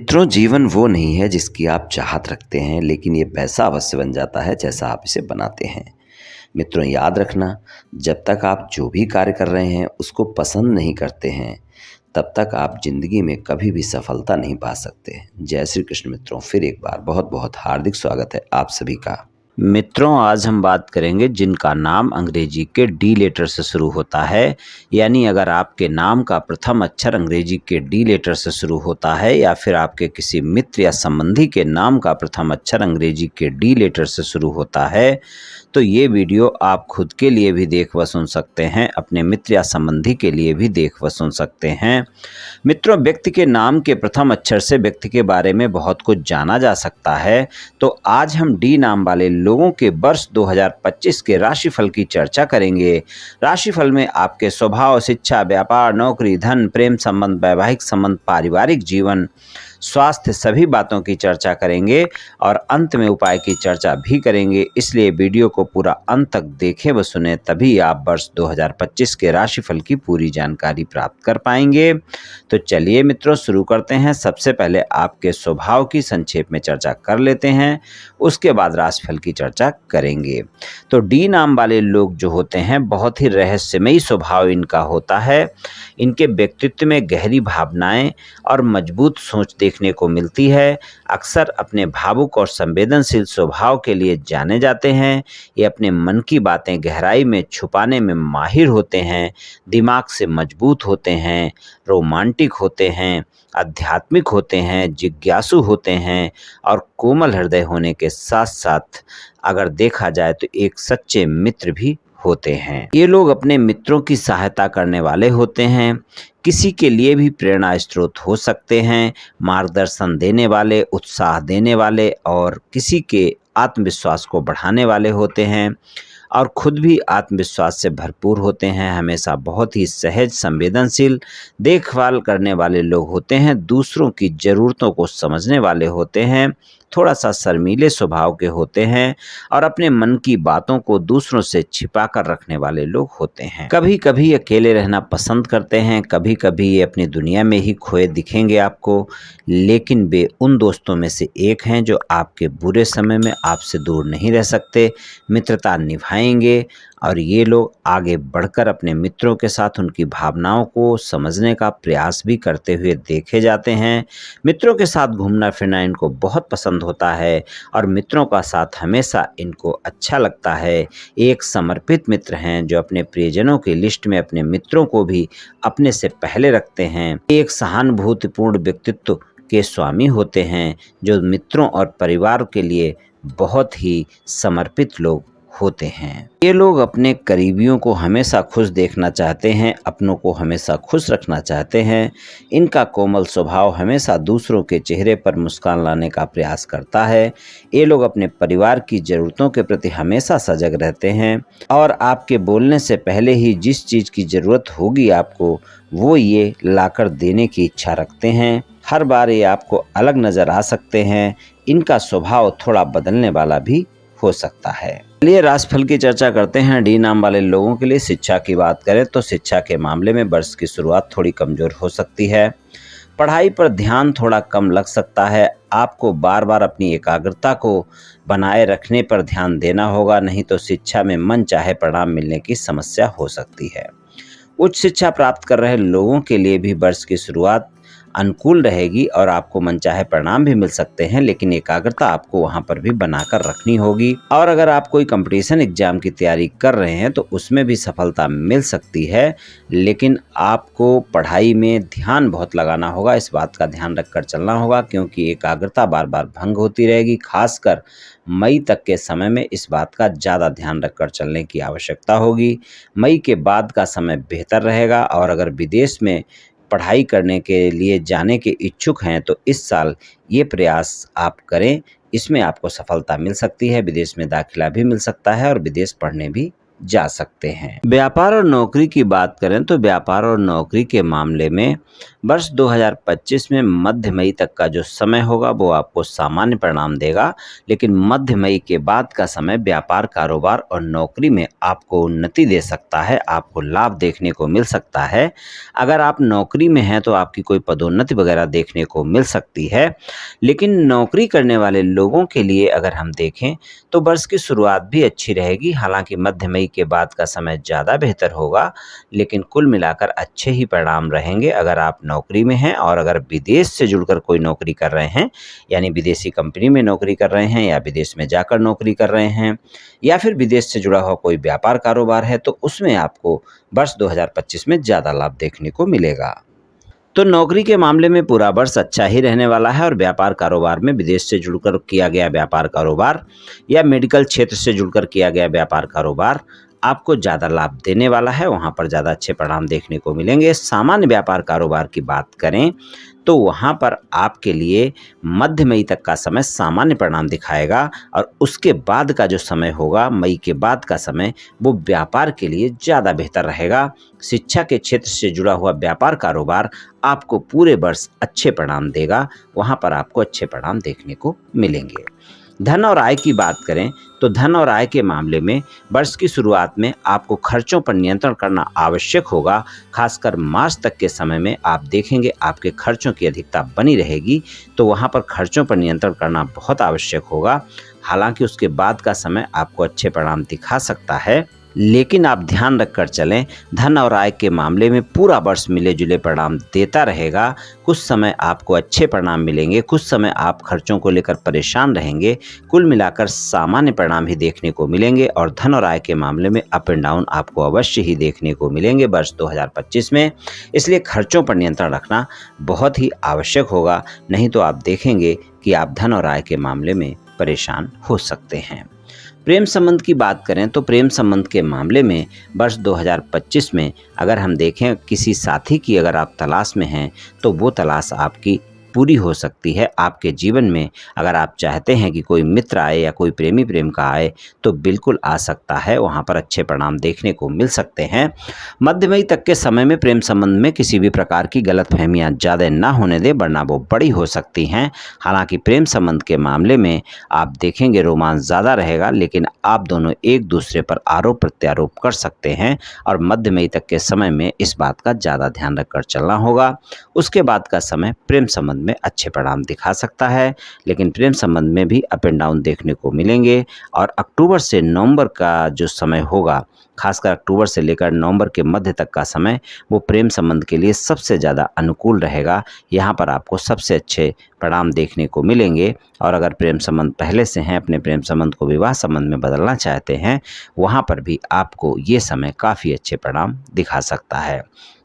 मित्रों, जीवन वो नहीं है जिसकी आप चाहत रखते हैं, लेकिन ये पैसा अवश्य बन जाता है जैसा आप इसे बनाते हैं। मित्रों, याद रखना, जब तक आप जो भी कार्य कर रहे हैं उसको पसंद नहीं करते हैं, तब तक आप ज़िंदगी में कभी भी सफलता नहीं पा सकते। जय श्री कृष्ण मित्रों, फिर एक बार बहुत-बहुत हार्दिक स्वागत है आप सभी का। मित्रों, आज हम बात करेंगे जिनका नाम अंग्रेजी के डी लेटर से शुरू होता है, यानी अगर आपके नाम का प्रथम अक्षर अंग्रेजी के डी लेटर से शुरू होता है या फिर आपके किसी मित्र या संबंधी के नाम का प्रथम अक्षर अंग्रेजी के डी लेटर से शुरू होता है, तो ये वीडियो आप खुद के लिए भी देख व सुन सकते हैं, अपने मित्र या संबंधी के लिए भी देख व सुन सकते हैं। मित्रों, व्यक्ति के नाम के प्रथम अक्षर से व्यक्ति के बारे में बहुत कुछ जाना जा सकता है। तो आज हम डी नाम वाले लोगों के वर्ष 2025 के राशिफल की चर्चा करेंगे। राशिफल में आपके स्वभाव, शिक्षा, व्यापार, नौकरी, धन, प्रेम संबंध, वैवाहिक संबंध, पारिवारिक जीवन, स्वास्थ्य, सभी बातों की चर्चा करेंगे और अंत में उपाय की चर्चा भी करेंगे। इसलिए वीडियो को पूरा अंत तक देखें व सुने, तभी आप वर्ष 2025 के राशिफल की पूरी जानकारी प्राप्त कर पाएंगे। तो चलिए मित्रों, शुरू करते हैं। सबसे पहले आपके स्वभाव की संक्षेप में चर्चा कर लेते हैं, उसके बाद राशिफल की चर्चा करेंगे। तो डी नाम वाले लोग जो होते हैं, बहुत ही रहस्यमयी स्वभाव इनका होता है। इनके व्यक्तित्व में गहरी भावनाएं और मजबूत सोच देखने को मिलती है। अक्सर अपने भावुक और संवेदनशील स्वभाव के लिए जाने जाते हैं। ये अपने मन की बातें गहराई में छुपाने में माहिर होते हैं, दिमाग से मजबूत होते हैं, रोमांटिक होते हैं, आध्यात्मिक होते हैं, जिज्ञासु होते हैं और कोमल हृदय होने के साथ साथ अगर देखा जाए तो एक सच्चे मित्र भी होते हैं। ये लोग अपने मित्रों की सहायता करने वाले होते हैं, किसी के लिए भी प्रेरणा स्रोत हो सकते हैं, मार्गदर्शन देने वाले, उत्साह देने वाले और किसी के आत्मविश्वास को बढ़ाने वाले होते हैं और खुद भी आत्मविश्वास से भरपूर होते हैं। हमेशा बहुत ही सहज, संवेदनशील, देखभाल करने वाले लोग होते हैं, दूसरों की ज़रूरतों को समझने वाले होते हैं, थोड़ा सा शर्मीले स्वभाव के होते हैं और अपने मन की बातों को दूसरों से छिपा कर रखने वाले लोग होते हैं। कभी कभी अकेले रहना पसंद करते हैं, कभी कभी ये अपनी दुनिया में ही खोए दिखेंगे आपको, लेकिन वे उन दोस्तों में से एक हैं जो आपके बुरे समय में आपसे दूर नहीं रह सकते, मित्रता निभाएंगे और ये लोग आगे बढ़कर अपने मित्रों के साथ उनकी भावनाओं को समझने का प्रयास भी करते हुए देखे जाते हैं। मित्रों के साथ घूमना फिरना इनको बहुत पसंद होता है और मित्रों का साथ हमेशा इनको अच्छा लगता है। एक समर्पित मित्र हैं जो अपने प्रियजनों की लिस्ट में अपने मित्रों को भी अपने से पहले रखते हैं। एक सहानुभूतिपूर्ण व्यक्तित्व के स्वामी होते हैं जो मित्रों और परिवार के लिए बहुत ही समर्पित लोग होते हैं। ये लोग अपने करीबियों को हमेशा खुश देखना चाहते हैं, अपनों को हमेशा खुश रखना चाहते हैं। इनका कोमल स्वभाव हमेशा दूसरों के चेहरे पर मुस्कान लाने का प्रयास करता है। ये लोग अपने परिवार की ज़रूरतों के प्रति हमेशा सजग रहते हैं और आपके बोलने से पहले ही जिस चीज़ की ज़रूरत होगी आपको, वो ये लाकर देने की इच्छा रखते हैं। हर बार ये आपको अलग नज़र आ सकते हैं। इनका स्वभाव थोड़ा बदलने वाला भी हो सकता है। चलिए राशिफल की चर्चा करते हैं। डी नाम वाले लोगों के लिए शिक्षा की बात करें तो शिक्षा के मामले में वर्ष की शुरुआत थोड़ी कमजोर हो सकती है। पढ़ाई पर ध्यान थोड़ा कम लग सकता है। आपको बार बार अपनी एकाग्रता को बनाए रखने पर ध्यान देना होगा, नहीं तो शिक्षा में मन चाहे परिणाम मिलने की समस्या हो सकती है। उच्च शिक्षा प्राप्त कर रहे लोगों के लिए भी वर्ष की शुरुआत अनुकूल रहेगी और आपको मनचाहे परिणाम भी मिल सकते हैं, लेकिन एकाग्रता आपको वहां पर भी बनाकर रखनी होगी। और अगर आप कोई कंपटीशन एग्जाम की तैयारी कर रहे हैं तो उसमें भी सफलता मिल सकती है, लेकिन आपको पढ़ाई में ध्यान बहुत लगाना होगा। इस बात का ध्यान रखकर चलना होगा क्योंकि एकाग्रता बार बार भंग होती रहेगी। खासकर मई तक के समय में इस बात का ज़्यादा ध्यान रखकर चलने की आवश्यकता होगी। मई के बाद का समय बेहतर रहेगा और अगर विदेश में पढ़ाई करने के लिए जाने के इच्छुक हैं तो इस साल ये प्रयास आप करें, इसमें आपको सफलता मिल सकती है। विदेश में दाखिला भी मिल सकता है और विदेश पढ़ने भी जा सकते हैं। व्यापार और नौकरी की बात करें तो व्यापार और नौकरी के मामले में वर्ष 2025 में मध्य मई तक का जो समय होगा वो आपको सामान्य परिणाम देगा, लेकिन मध्य मई के बाद का समय व्यापार, कारोबार और नौकरी में आपको उन्नति दे सकता है, आपको लाभ देखने को मिल सकता है। अगर आप नौकरी में हैं तो आपकी कोई पदोन्नति वगैरह देखने को मिल सकती है, लेकिन नौकरी करने वाले लोगों के लिए अगर हम देखें तो वर्ष की शुरुआत भी अच्छी रहेगी। हालांकि मध्य मई के बाद का समय ज़्यादा बेहतर होगा, लेकिन कुल मिलाकर अच्छे ही परिणाम रहेंगे अगर आप नौकरी में हैं। और अगर विदेश से जुड़कर कोई नौकरी कर रहे हैं, यानी विदेशी कंपनी में नौकरी कर रहे हैं या विदेश में जाकर नौकरी कर रहे हैं, या फिर विदेश से जुड़ा हुआ कोई व्यापार कारोबार है, तो उसमें आपको वर्ष 2025 में ज़्यादा लाभ देखने को मिलेगा। तो नौकरी के मामले में पूरा वर्ष अच्छा ही रहने वाला है। और व्यापार कारोबार में विदेश से जुड़कर किया गया व्यापार कारोबार या मेडिकल क्षेत्र से जुड़कर किया गया व्यापार कारोबार आपको ज़्यादा लाभ देने वाला है, वहाँ पर ज़्यादा अच्छे परिणाम देखने को मिलेंगे। सामान्य व्यापार कारोबार की बात करें तो वहाँ पर आपके लिए मध्य मई तक का समय सामान्य परिणाम दिखाएगा, और उसके बाद का जो समय होगा, मई के बाद का समय, वो व्यापार के लिए ज़्यादा बेहतर रहेगा। शिक्षा के क्षेत्र से जुड़ा हुआ व्यापार कारोबार आपको पूरे वर्ष अच्छे परिणाम देगा, वहाँ पर आपको अच्छे परिणाम देखने को मिलेंगे। धन और आय की बात करें तो धन और आय के मामले में वर्ष की शुरुआत में आपको खर्चों पर नियंत्रण करना आवश्यक होगा। खासकर मार्च तक के समय में आप देखेंगे आपके खर्चों की अधिकता बनी रहेगी, तो वहाँ पर खर्चों पर नियंत्रण करना बहुत आवश्यक होगा। हालांकि उसके बाद का समय आपको अच्छे परिणाम दिखा सकता है, लेकिन आप ध्यान रखकर चलें, धन और आय के मामले में पूरा वर्ष मिले जुले परिणाम देता रहेगा। कुछ समय आपको अच्छे परिणाम मिलेंगे, कुछ समय आप खर्चों को लेकर परेशान रहेंगे। कुल मिलाकर सामान्य परिणाम ही देखने को मिलेंगे, और धन और आय के मामले में अप एंड डाउन आपको अवश्य ही देखने को मिलेंगे वर्ष 2025 में। इसलिए खर्चों पर नियंत्रण रखना बहुत ही आवश्यक होगा, नहीं तो आप देखेंगे कि आप धन और आय के मामले में परेशान हो सकते हैं। प्रेम संबंध की बात करें तो प्रेम संबंध के मामले में वर्ष 2025 में अगर हम देखें किसी साथी की अगर आप तलाश में हैं तो वो तलाश आपकी पूरी हो सकती है। आपके जीवन में अगर आप चाहते हैं कि कोई मित्र आए या कोई प्रेमी प्रेम का आए तो बिल्कुल आ सकता है, वहाँ पर अच्छे परिणाम देखने को मिल सकते हैं। मध्य मई तक के समय में प्रेम संबंध में किसी भी प्रकार की गलतफहमियां ज़्यादा ना होने दें, वरना वो बड़ी हो सकती हैं। हालांकि प्रेम संबंध के मामले में आप देखेंगे रोमांस ज़्यादा रहेगा, लेकिन आप दोनों एक दूसरे पर आरोप प्रत्यारोप कर सकते हैं, और मध्य मई तक के समय में इस बात का ज़्यादा ध्यान रखकर चलना होगा। उसके बाद का समय प्रेम संबंध में अच्छे परिणाम दिखा सकता है, लेकिन प्रेम संबंध में भी अप एंड डाउन देखने को मिलेंगे। और अक्टूबर से नवंबर का जो समय होगा, खासकर अक्टूबर से लेकर नवंबर के मध्य तक का समय, वो प्रेम संबंध के लिए सबसे ज़्यादा अनुकूल रहेगा। यहाँ पर आपको सबसे अच्छे परिणाम देखने को मिलेंगे। और अगर प्रेम संबंध पहले से हैं, अपने प्रेम संबंध को विवाह संबंध में बदलना चाहते हैं, वहाँ पर भी आपको ये समय काफ़ी अच्छे परिणाम दिखा सकता है।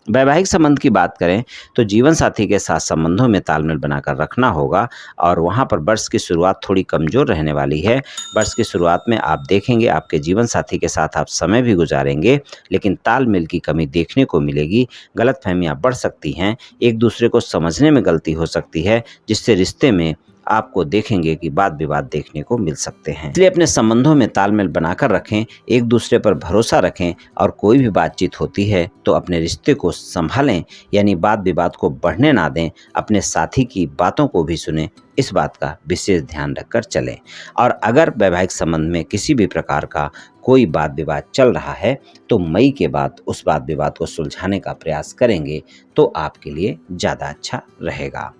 वैवाहिक संबंध की बात करें तो जीवन साथी के साथ संबंधों में तालमेल बनाकर रखना होगा, और वहाँ पर वर्ष की शुरुआत थोड़ी कमज़ोर रहने वाली है। वर्ष की शुरुआत में आप देखेंगे आपके जीवन साथी के साथ आप समय भी गुजारेंगे, लेकिन तालमेल की कमी देखने को मिलेगी। गलतफहमियां बढ़ सकती हैं, एक दूसरे को समझने में गलती हो सकती है, जिससे रिश्ते में आपको देखेंगे कि वाद विवाद देखने को मिल सकते हैं। इसलिए अपने संबंधों में तालमेल बनाकर रखें, एक दूसरे पर भरोसा रखें, और कोई भी बातचीत होती है तो अपने रिश्ते को संभालें, यानी वाद विवाद को बढ़ने ना दें। अपने साथी की बातों को भी सुनें, इस बात का विशेष ध्यान रखकर चलें। और अगर वैवाहिक संबंध में किसी भी प्रकार का कोई वाद विवाद चल रहा है तो मई के बाद उस वाद विवाद को सुलझाने का प्रयास करेंगे तो आपके लिए ज़्यादा अच्छा रहेगा।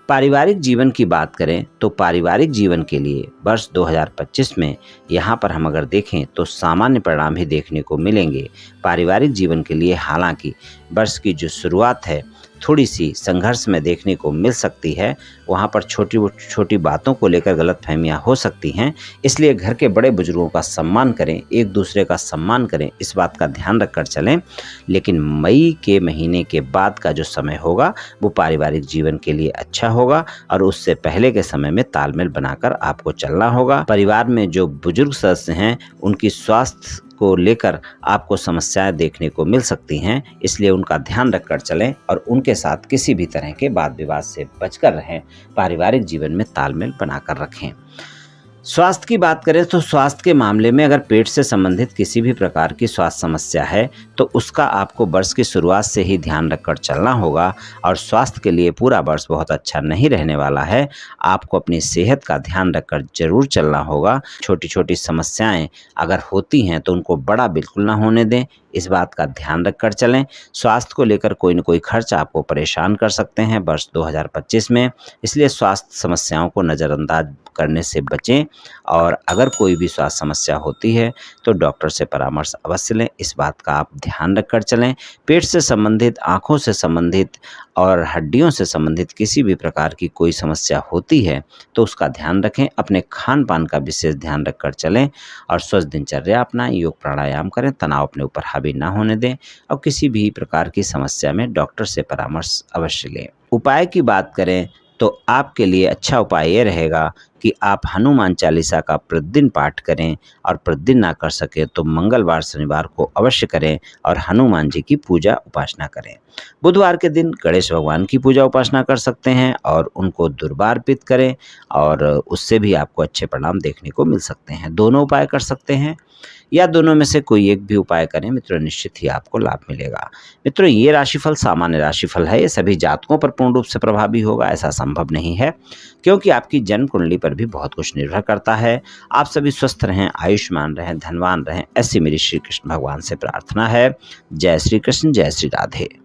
पारिवारिक जीवन की बात करें तो पारिवारिक जीवन के लिए वर्ष 2025 में यहाँ पर हम अगर देखें तो सामान्य परिणाम ही देखने को मिलेंगे। पारिवारिक जीवन के लिए हालांकि वर्ष की जो शुरुआत है थोड़ी सी संघर्ष में देखने को मिल सकती है, वहाँ पर छोटी छोटी बातों को लेकर गलतफहमियां हो सकती हैं। इसलिए घर के बड़े बुजुर्गों का सम्मान करें, एक दूसरे का सम्मान करें, इस बात का ध्यान रखकर चलें। लेकिन मई के महीने के बाद का जो समय होगा वो पारिवारिक जीवन के लिए अच्छा होगा, और उससे पहले के समय में तालमेल बनाकर आपको चलना होगा। परिवार में जो बुजुर्ग सदस्य हैं उनकी स्वास्थ्य को लेकर आपको समस्याएं देखने को मिल सकती हैं, इसलिए उनका ध्यान रखकर चलें और उनके साथ किसी भी तरह के वाद विवाद से बचकर रहें। पारिवारिक जीवन में तालमेल बनाकर रखें। स्वास्थ्य की बात करें तो स्वास्थ्य के मामले में अगर पेट से संबंधित किसी भी प्रकार की स्वास्थ्य समस्या है तो उसका आपको वर्ष की शुरुआत से ही ध्यान रखकर चलना होगा और स्वास्थ्य के लिए पूरा वर्ष बहुत अच्छा नहीं रहने वाला है। आपको अपनी सेहत का ध्यान रखकर जरूर चलना होगा। छोटी छोटी समस्याएं अगर होती हैं तो उनको बड़ा बिल्कुल ना होने दें, इस बात का ध्यान रखकर चलें। स्वास्थ्य को लेकर कोई न कोई खर्च आपको परेशान कर सकते हैं वर्ष 2025 में, इसलिए स्वास्थ्य समस्याओं को नज़रअंदाज करने से बचें और अगर कोई भी स्वास्थ्य समस्या होती है तो डॉक्टर से परामर्श अवश्य लें, इस बात का आप ध्यान रखकर चलें। पेट से संबंधित, आँखों से संबंधित और हड्डियों से संबंधित किसी भी प्रकार की कोई समस्या होती है तो उसका ध्यान रखें। अपने खान पान का विशेष ध्यान रखकर चलें और स्वस्थ दिनचर्या अपनाएं, योग प्राणायाम करें, तनाव अपने ऊपर हावी ना होने दें और किसी भी प्रकार की समस्या में डॉक्टर से परामर्श अवश्य लें। उपाय की बात करें तो आपके लिए अच्छा उपाय ये रहेगा कि आप हनुमान चालीसा का प्रतिदिन पाठ करें और प्रतिदिन ना कर सके तो मंगलवार शनिवार को अवश्य करें और हनुमान जी की पूजा उपासना करें। बुधवार के दिन गणेश भगवान की पूजा उपासना कर सकते हैं और उनको दुर्वा अर्पित करें और उससे भी आपको अच्छे परिणाम देखने को मिल सकते हैं। दोनों उपाय कर सकते हैं या दोनों में से कोई एक भी उपाय करें मित्रों, निश्चित ही आपको लाभ मिलेगा। मित्रों, ये राशिफल सामान्य राशिफल है, ये सभी जातकों पर पूर्ण रूप से प्रभावी होगा ऐसा संभव नहीं है क्योंकि आपकी जन्म कुंडली पर भी बहुत कुछ निर्भर करता है। आप सभी स्वस्थ रहें, आयुष्मान रहें, धनवान रहें, ऐसी मेरी श्री कृष्ण भगवान से प्रार्थना है। जय श्री कृष्ण, जय श्री राधे।